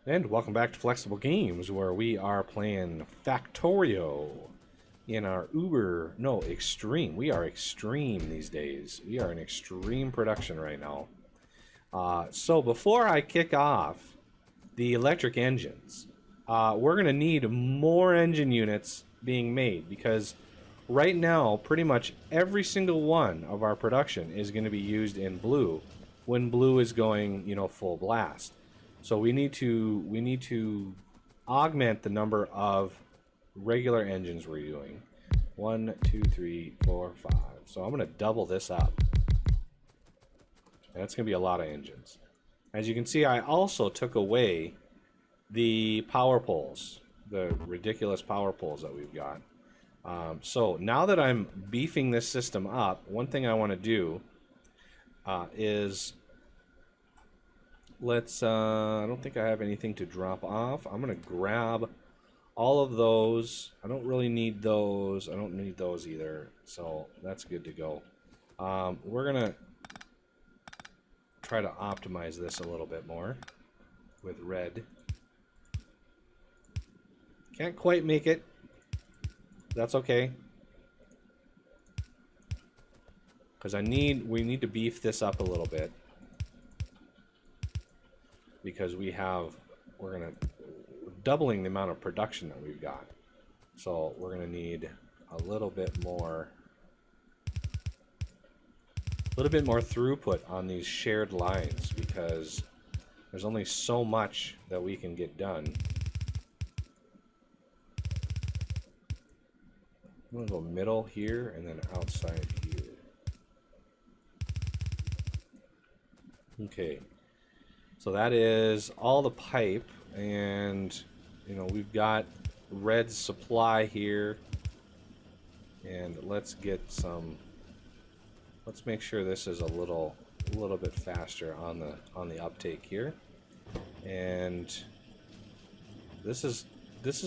And welcome back to Flexible Games, where we are playing Factorio in our Extreme. We are Extreme these days. We are in Extreme production right now. So before I kick off the electric engines, we're going to need more engine units being made because right now, pretty much every single one of our production is going to be used in blue when blue is going, full blast. So we need to augment the number of regular engines we're doing. 1, 2, 3, 4, 5. So I'm going to double this up. And that's going to be a lot of engines. As you can see, I also took away the power poles, the ridiculous power poles that we've got. So now that I'm beefing this system up, one thing I want to do is I don't think I have anything to drop off. I'm going to grab all of those. I don't really need those. I don't need those either. So that's good to go. We're going to try to optimize this a little bit more with red. Can't quite make it. That's okay. Because we need to beef this up a little bit. Because we're doubling the amount of production that we've got. So we're gonna need a little bit more throughput on these shared lines because there's only so much that we can get done. I'm gonna go middle here and then outside here. Okay. So that is all the pipe, and we've got red supply here, and let's make sure this is a little bit faster on the uptake here, and this is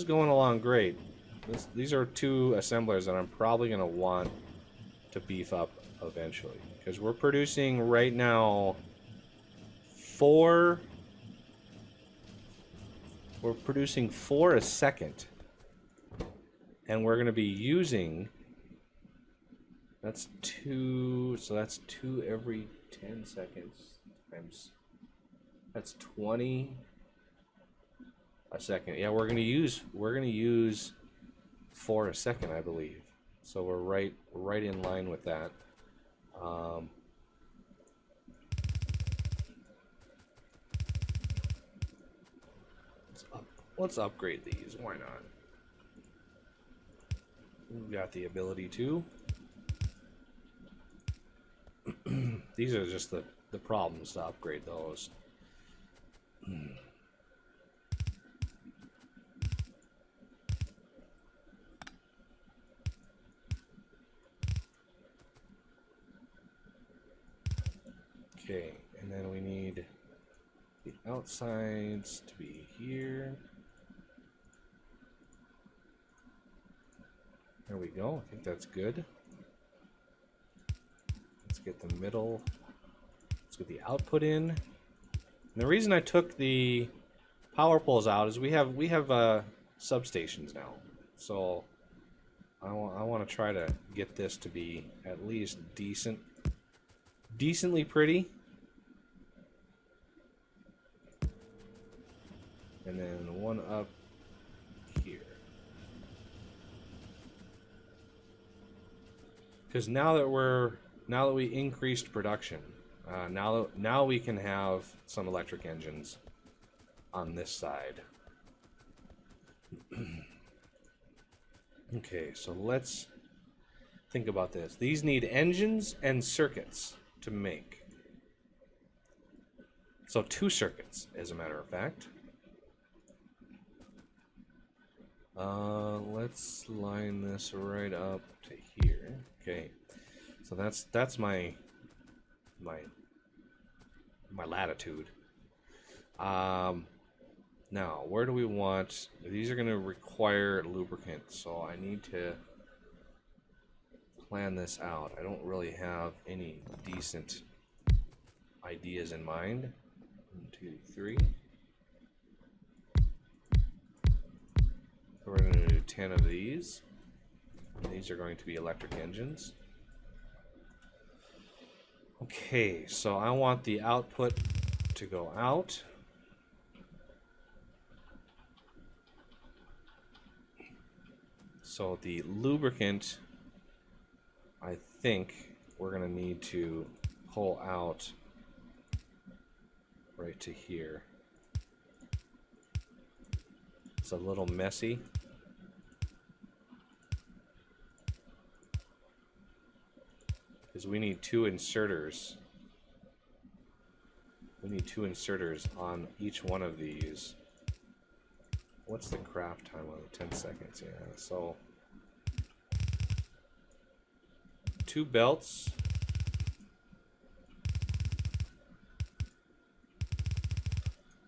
going along great. These are two assemblers that I'm probably going to want to beef up eventually because we're producing right now. We're producing 4 a second, and we're going to be using, that's 2, so that's 2 every 10 seconds times, that's 20 a second. Yeah, we're going to use 4 a second, I believe. So we're right in line with that. Let's upgrade these. Why not? We've got the ability to. These are just the problems to upgrade those. Okay, and then we need the outsides to be here. There we go. I think that's good. Let's get the middle. Let's get the output in. And the reason I took the power poles out is we have substations now. So I want to try to get this to be at least decently pretty. And then one up here. Because now that we increased production, now we can have some electric engines on this side. Okay, so let's think about this. These need engines and circuits to make. So 2 circuits, as a matter of fact. Let's line this right up to here. Okay, so that's my latitude. Now, where do we want? These are going to require lubricant, so I need to plan this out. I don't really have any decent ideas in mind. 1, 2, 3. 10 of these. And these are going to be electric engines. Okay, so I want the output to go out. So the lubricant, I think we're going to need to pull out right to here. It's a little messy. Because we need two inserters. We need two inserters on each one of these. What's the craft time on it? 10 seconds, yeah. So, 2 belts.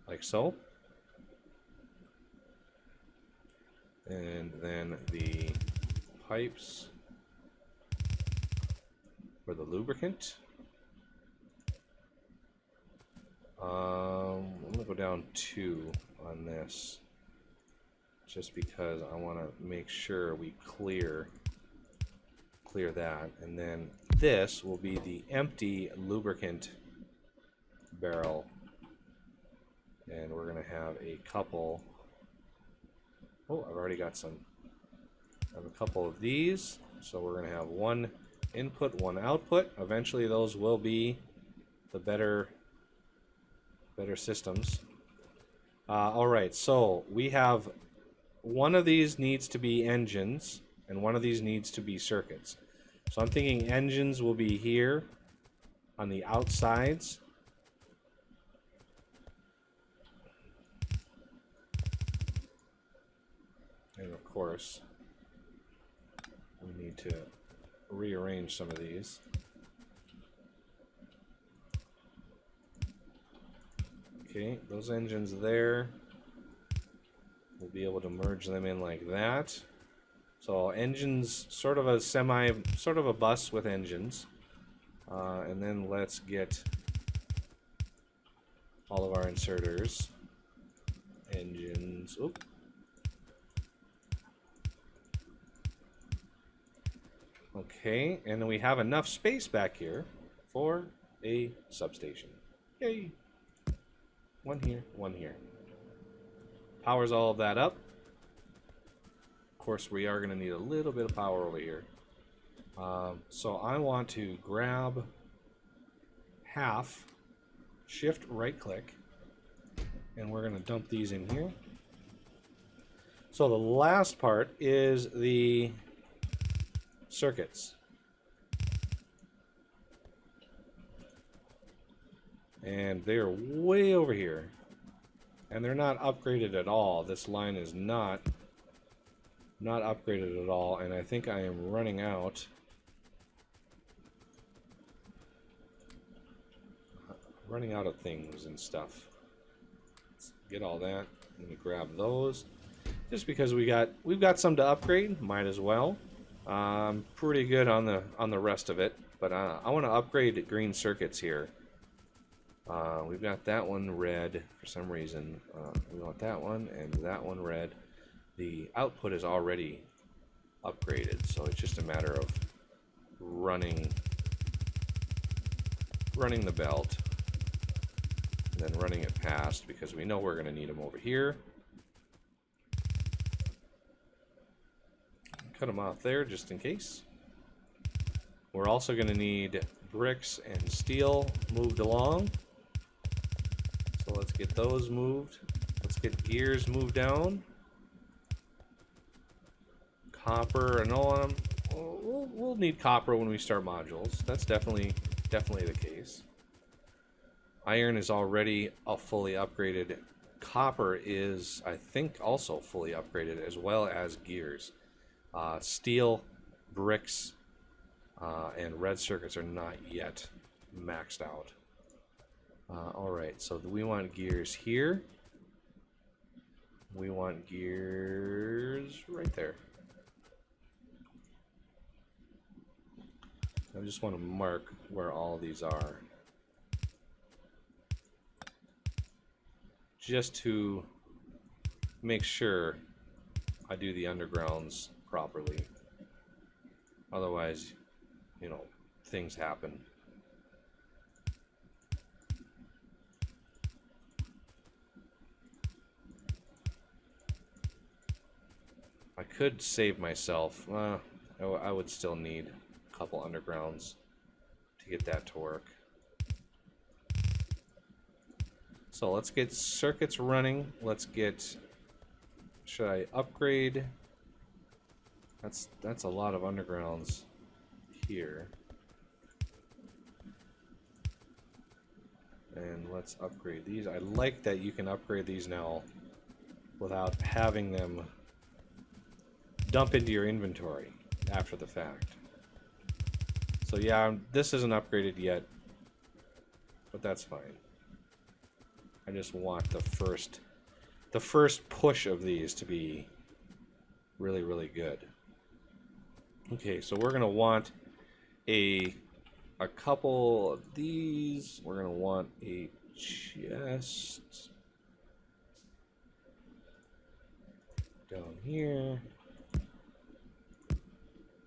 Like so. And then the pipes for the lubricant. I'm going to go down 2 on this. Just because I want to make sure we clear that, and then this will be the empty lubricant barrel, and we're going to have a couple. Oh, I've already got some. I have a couple of these, so we're going to have one input, one output. Eventually, those will be the better systems. All right, so we have. One of these needs to be engines, and one of these needs to be circuits. So I'm thinking engines will be here on the outsides. And of course, we need to rearrange some of these. Okay, those engines there. We'll be able to merge them in like that. So engines, sort of a bus with engines. And then let's get all of our inserters. Engines, oop. Okay, and then we have enough space back here for a substation. Yay! One here, one here. Powers all of that up. Of course, we are going to need a little bit of power over here. So I want to grab half, shift right click, and we're going to dump these in here. So the last part is the circuits. And they're way over here. And they're not upgraded at all. This line is not upgraded at all, and I think I am running out. Running out of things and stuff. Let's get all that. Let me grab those. Just because we've got some to upgrade, might as well. I'm pretty good on the rest of it, but I want to upgrade green circuits here. We've got that one red for some reason. We want that one and that one red. The output is already upgraded, so it's just a matter of running the belt and then running it past, because we know we're going to need them over here. Cut them off there just in case. We're also going to need bricks and steel moved along. So let's get those moved. Let's get gears moved down. Copper and all of them. We'll need copper when we start modules. That's definitely the case. Iron is already fully upgraded. Copper is, I think, also fully upgraded, as well as gears. Steel, bricks, and red circuits are not yet maxed out. Alright, so we want gears here. We want gears right there. I just want to mark where all these are, just to make sure I do the undergrounds properly. Otherwise, you know, things happen. I could save myself. I would still need a couple undergrounds to get that to work. So let's get circuits running. Let's get... Should I upgrade? That's a lot of undergrounds here. And let's upgrade these. I like that you can upgrade these now without having them dump into your inventory after the fact. So yeah, this isn't upgraded yet, but that's fine. I just want the first push of these to be really, really good. Okay, so we're gonna want a couple of these. We're gonna want a chest down here,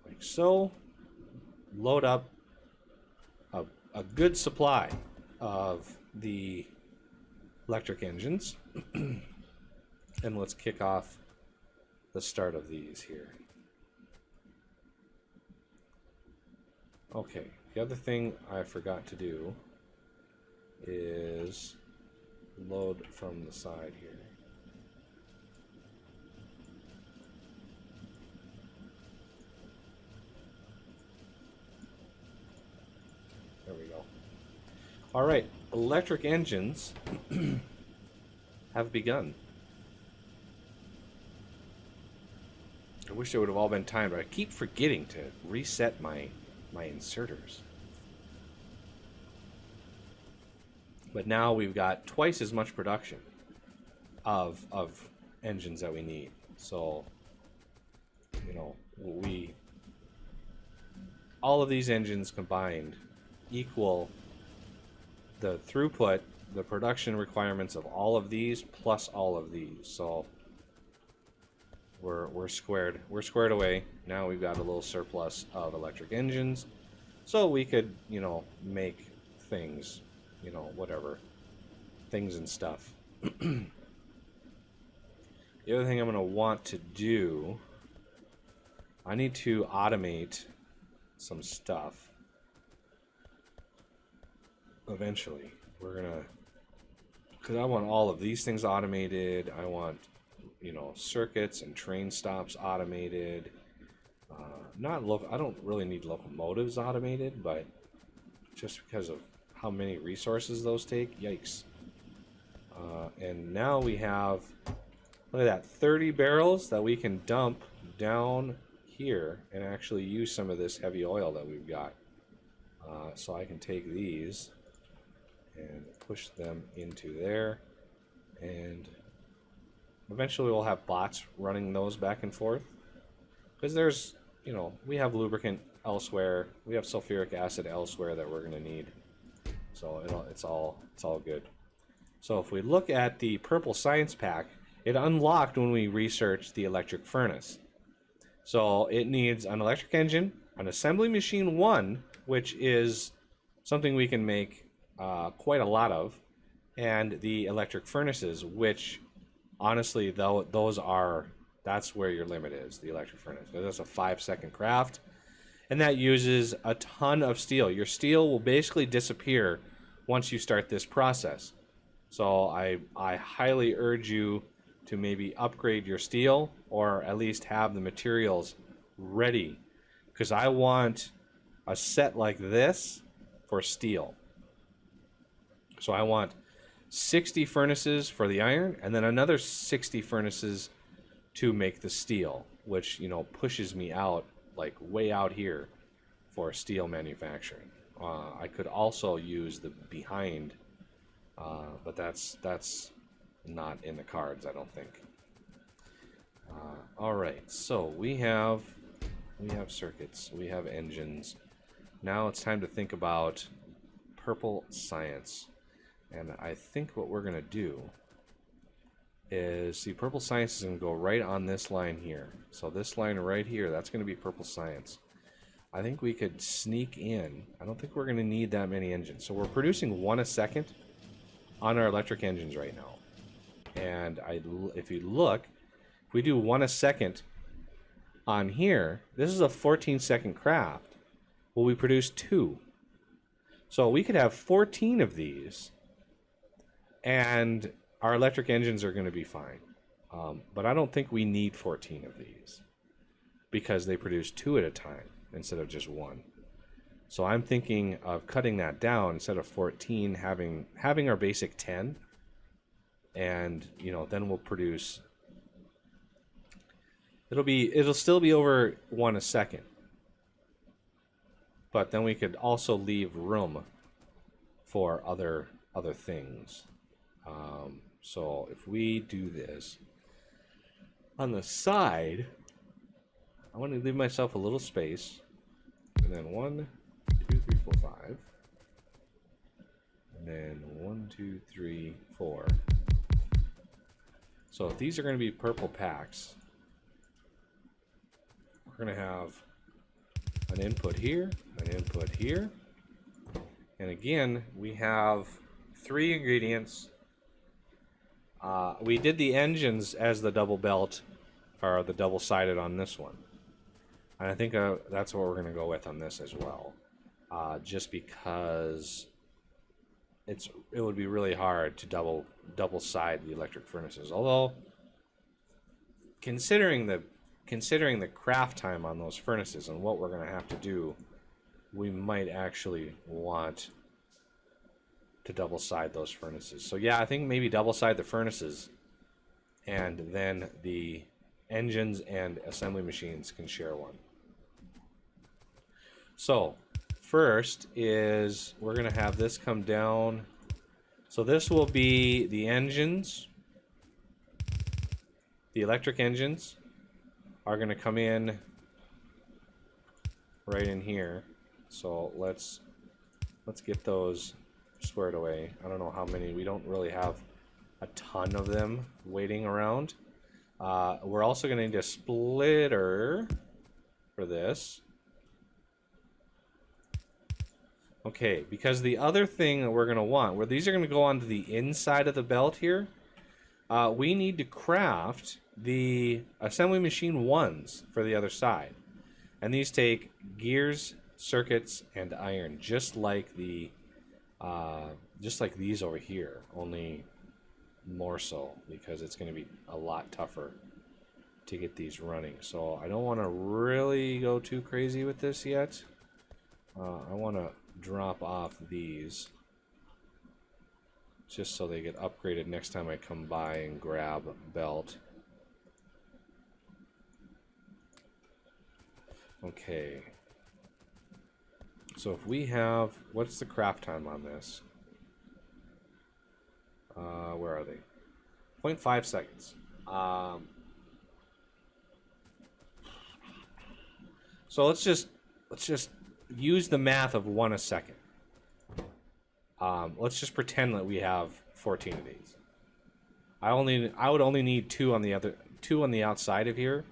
like so. Load up a good supply of the electric engines, and let's kick off the start of these here. Okay, the other thing I forgot to do is load from the side here. There we go. All right, electric engines have begun. I wish they would have all been timed, but I keep forgetting to reset my inserters. But now we've got twice as much production of engines that we need. So, you know, all of these engines combined equal the throughput, the production requirements of all of these plus all of these. So we're squared away. Now we've got a little surplus of electric engines, so we could, you know, make things, you know, whatever, things and stuff. The other thing I'm going to want to do, I need to automate some stuff. Eventually, we're gonna, because I want all of these things automated. I want, you know, circuits and train stops automated. I don't really need locomotives automated, but just because of how many resources those take, yikes. And now we have, look at that, 30 barrels that we can dump down here and actually use some of this heavy oil that we've got. So I can take these and push them into there, and eventually we'll have bots running those back and forth, because there's, you know, we have lubricant elsewhere, we have sulfuric acid elsewhere that we're going to need, so it's all good. So if we look at the purple science pack, it unlocked when we researched the electric furnace. So it needs an electric engine, an assembly machine 1, which is something we can make quite a lot of, and the electric furnaces, which honestly, though, that's where your limit is, the electric furnace. That's a 5-second craft, and that uses a ton of steel. Your steel will basically disappear once you start this process. So I highly urge you to maybe upgrade your steel, or at least have the materials ready, because I want a set like this for steel. So I want 60 furnaces for the iron, and then another 60 furnaces to make the steel, which, you know, pushes me out, like way out here for steel manufacturing. I could also use the behind, but that's not in the cards, I don't think. All right, so we have circuits, we have engines. Now it's time to think about purple science. And I think what we're going to do is, see, purple science is going to go right on this line here. So this line right here, that's going to be purple science. I think we could sneak in. I don't think we're going to need that many engines. So we're producing 1 a second on our electric engines right now. And if you look, if we do 1 a second on here, this is a 14-second craft. Well, we produce 2. So we could have 14 of these, and our electric engines are going to be fine. But I don't think we need 14 of these because they produce 2 at a time instead of just 1. So I'm thinking of cutting that down. Instead of 14, having our basic 10, and then we'll produce. It'll still be over 1 a second, but then we could also leave room for other things. So if we do this on the side, I want to leave myself a little space, and then 1, 2, 3, 4, 5, and then 1, 2, 3, 4. So if these are going to be purple packs, we're going to have an input here, an input here, and again we have 3 ingredients. We did the engines as the double belt, or the double-sided on this one. And I think that's what we're going to go with on this as well. Just because it would be really hard to double-side the electric furnaces. Although, considering the craft time on those furnaces and what we're going to have to do, we might actually want to double-side those furnaces. So yeah, I think maybe double-side the furnaces, and then the engines and assembly machines can share one. So first is we're going to have this come down. So this will be the engines. The electric engines are going to come in right in here. So let's get those squared away. I don't know how many. We don't really have a ton of them waiting around. We're also going to need a splitter for this. Okay, because the other thing that we're going to want, where these are going to go onto the inside of the belt here, we need to craft the assembly machine 1s for the other side. And these take gears, circuits, and iron, just like these over here, only more so, because it's going to be a lot tougher to get these running. So I don't want to really go too crazy with this yet. I want to drop off these just so they get upgraded next time I come by and grab belt. Okay, so if we have, what's the craft time on this? Where are they? 0.5 seconds. So let's just use the math of 1 a second. Let's just pretend that we have 14 of these. I would only need 2 on the outside of here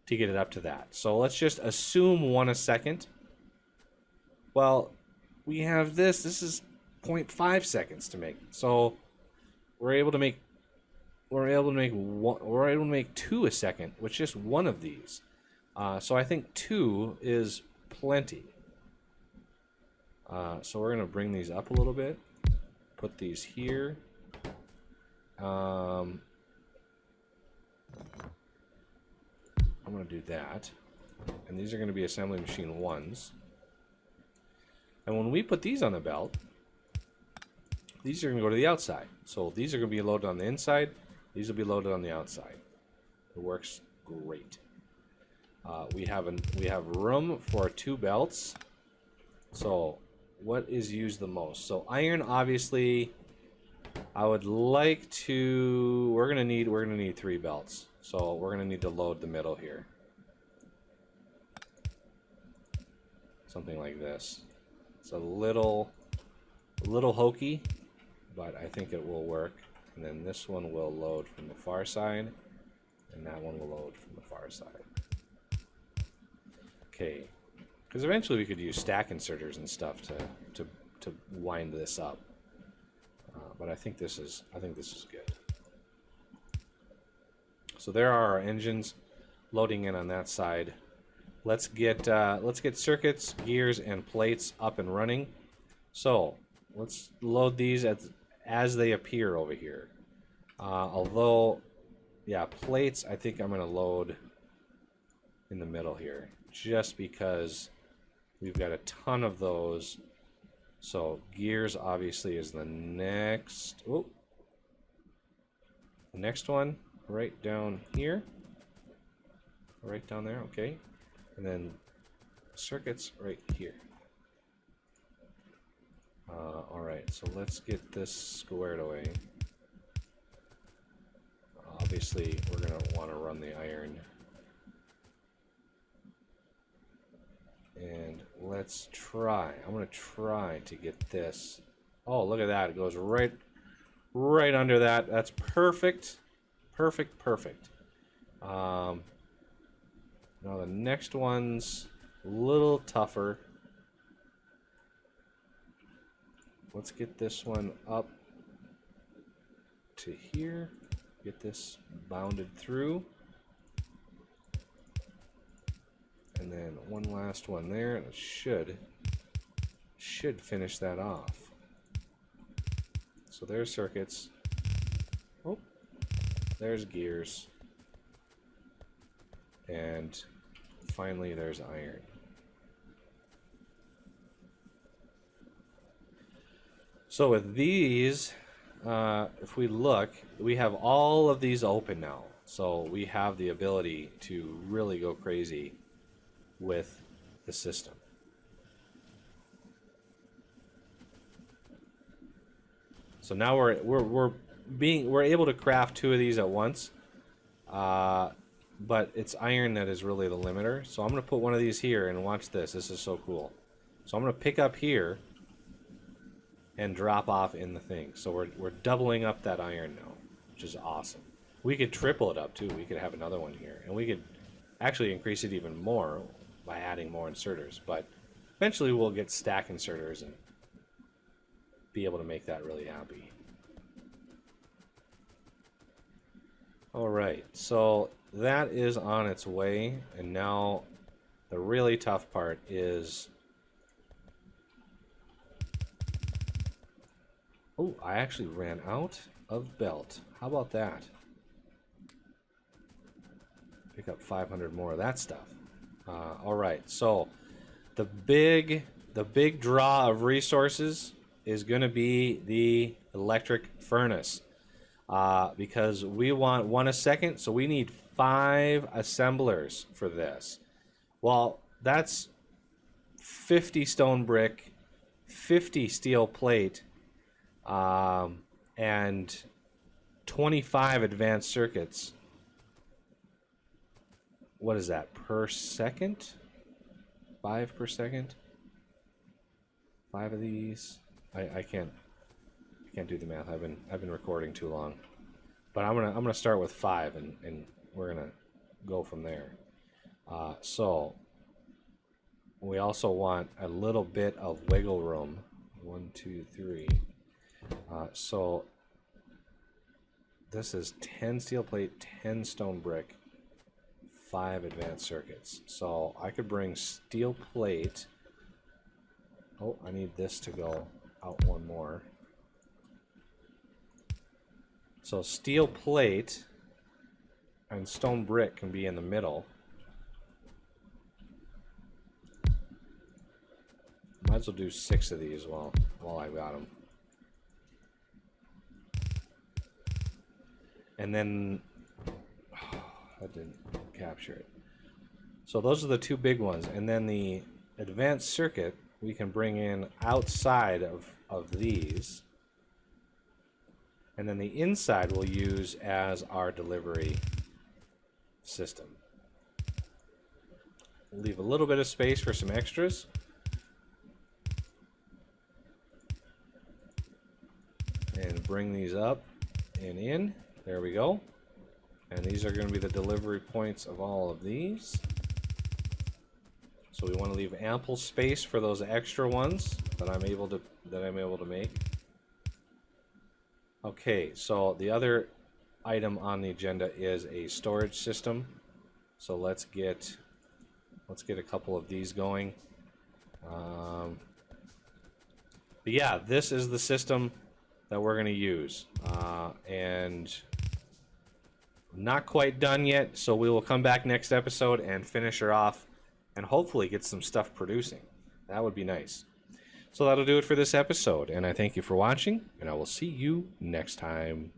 to get it up to that. So let's just assume 1 a second. Well, we have this. This is 0.5 seconds to make. So we're able to make 2 a second with just 1 of these. So I think 2 is plenty. So we're going to bring these up a little bit. Put these here. I'm going to do that. And these are going to be assembly machine 1s. And when we put these on the belt, these are going to go to the outside. So these are going to be loaded on the inside. These will be loaded on the outside. It works great. We have room for 2 belts. So what is used the most? So iron, obviously, I would like to. We're gonna need 3 belts. So we're gonna need to load the middle here. Something like this. It's a little hokey, but I think it will work. and then this one will load from the far side, and that one will load from the far side. Okay, because eventually we could use stack inserters and stuff to wind this up, but I think this is good. So there are our engines loading in on that side. Let's get circuits, gears, and plates up and running. So let's load these as they appear over here. Although, yeah, plates I think I'm going to load in the middle here, just because we've got a ton of those. So gears obviously is the next. Oh, the next one right down here, right down there. Okay, and then circuits right here. All right, so let's get this squared away. Obviously, we're going to want to run the iron. And let's try. I'm going to try to get this. Oh, look at that. It goes right under that. That's perfect. Perfect, perfect. Now the next one's a little tougher. Let's get this one up to here. Get this bounded through. And then one last one there, and it should finish that off. So there's circuits. Oh, there's gears. And finally there's iron. So with these, if we look, we have all of these open now. So we have the ability to really go crazy with the system. So now we're able to craft 2 of these at once, but it's iron that is really the limiter. So I'm going to put one of these here and watch this. This is so cool. So I'm going to pick up here and drop off in the thing. So we're doubling up that iron now, which is awesome. We could triple it up too. We could have another one here, and we could actually increase it even more by adding more inserters. But eventually we'll get stack inserters and be able to make that really happy. All right, so that is on its way, and now the really tough part is... Oh, I actually ran out of belt. How about that? Pick up 500 more of that stuff. All right, so the big draw of resources is going to be the electric furnace, because we want 1 a second, so we need 5 assemblers for this. Well, that's 50 stone brick, 50 steel plate, and 25 advanced circuits. What is that, per second? 5 per second? 5 of these? I can't do the math. I've been recording too long. But I'm gonna start with 5, and we're gonna go from there. So we also want a little bit of wiggle room. 1, 2, 3. So this is 10 steel plate, 10 stone brick, 5 advanced circuits. So I could bring steel plate. Oh, I need this to go out 1 more. So steel plate and stone brick can be in the middle. Might as well do 6 of these while I got them. And then, I didn't capture it. So those are the 2 big ones. And then the advanced circuit we can bring in outside of these. And then the inside we'll use as our delivery system. Leave a little bit of space for some extras. And bring these up in. There we go. And these are going to be the delivery points of all of these. So we want to leave ample space for those extra ones that I'm able to make. Okay, so the other item on the agenda is a storage system. So let's get a couple of these going. But yeah, this is the system that we're going to use, and not quite done yet. So we will come back next episode and finish her off, and hopefully get some stuff producing. That would be nice. So that'll do it for this episode, and I thank you for watching, and I will see you next time.